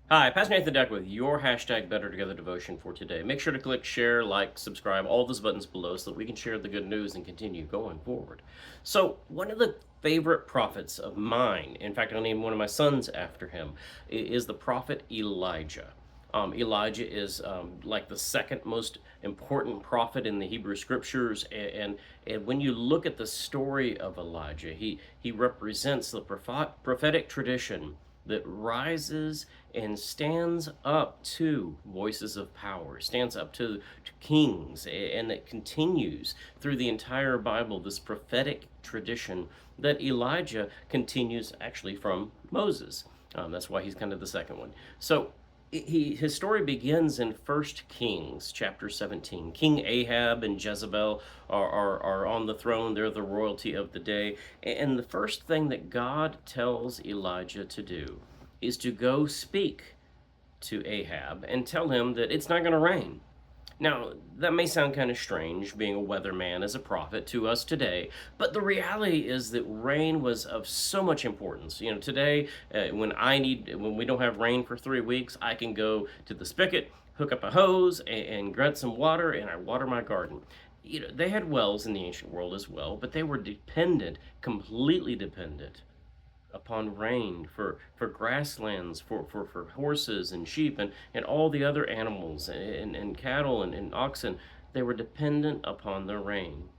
Hi, Pastor Nathan Deck with your hashtag Better Together devotion for today. Make sure to click share, like, subscribe, all those buttons below so that we can share the good news and continue going forward. So, one of the favorite prophets of mine, in fact, I'll name one of my sons after him, is the prophet Elijah. Elijah is like the second most important prophet in the Hebrew scriptures, and when you look at the story of Elijah, he represents the prophetic tradition that rises and stands up to voices of power, stands up to kings, and that continues through the entire Bible, this prophetic tradition that Elijah continues actually from Moses. That's why he's kind of the second one. So his story begins in First Kings chapter 17. King Ahab and Jezebel are on the throne. They're the royalty of the day. And the first thing that God tells Elijah to do is to go speak to Ahab and tell him that it's not going to rain. Now, that may sound kind of strange, being a weatherman as a prophet to us today, but the reality is that rain was of so much importance. You know, today, when we don't have rain for 3 weeks, I can go to the spigot, hook up a hose, and get some water, and I water my garden. You know, they had wells in the ancient world as well, but they were dependent, completely dependent upon rain for grasslands, for horses and sheep and all the other animals and cattle and oxen. They were dependent upon the rain.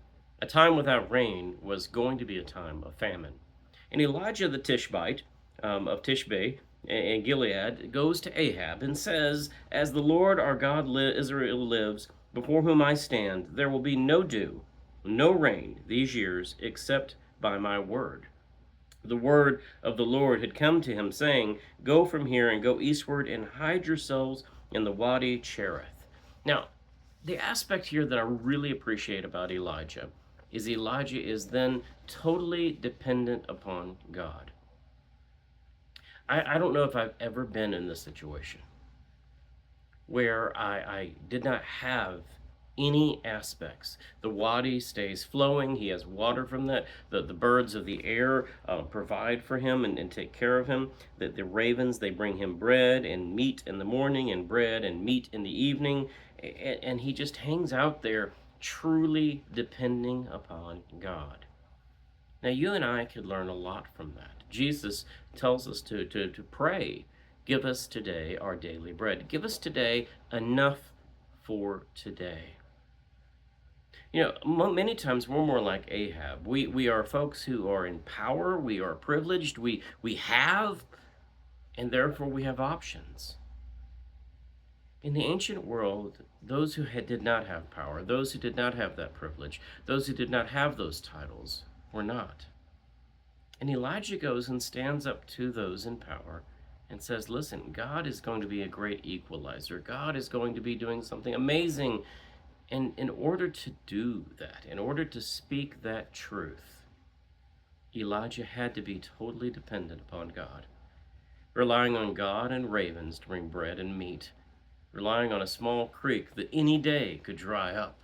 A time without rain was going to be a time of famine. And Elijah the Tishbite of Tishbe and Gilead goes to Ahab and says, "As the Lord our God Israel lives, before whom I stand, there will be no dew, no rain these years, except by my word." The word of the Lord had come to him, saying, "Go from here and go eastward and hide yourselves in the Wadi Cherith." Now, the aspect here that I really appreciate about Elijah is Elijah is then totally dependent upon God. I don't know if I've ever been in this situation where I did not have any aspects. The wadi stays flowing. He has water from that. The birds of the air provide for him and take care of him. The ravens, they bring him bread and meat in the morning and bread and meat in the evening. And he just hangs out there truly depending upon God. Now, you and I could learn a lot from that. Jesus tells us to pray, "Give us today our daily bread." Give us today enough for today. You know, many times we're more like Ahab. We are folks who are in power, we are privileged, we have, and therefore we have options. In the ancient world, those who did not have power, those who did not have that privilege, those who did not have those titles, were not. And Elijah goes and stands up to those in power and says, "Listen, God is going to be a great equalizer. God is going to be doing something amazing." And in order to do that, in order to speak that truth, Elijah had to be totally dependent upon God, relying on God and ravens to bring bread and meat, relying on a small creek that any day could dry up.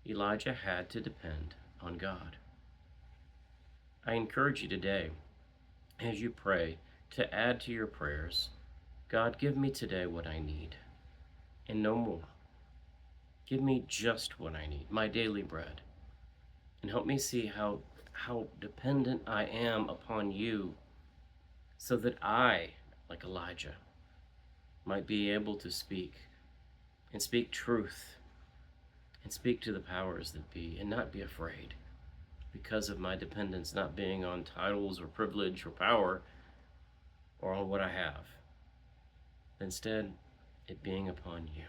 Elijah had to depend on God. I encourage you today, as you pray, to add to your prayers, "God, give me today what I need, and no more. Give me just what I need, my daily bread, and help me see how dependent I am upon you, so that I, like Elijah, might be able to speak and speak truth and speak to the powers that be and not be afraid because of my dependence not being on titles or privilege or power or on what I have. Instead, it being upon you."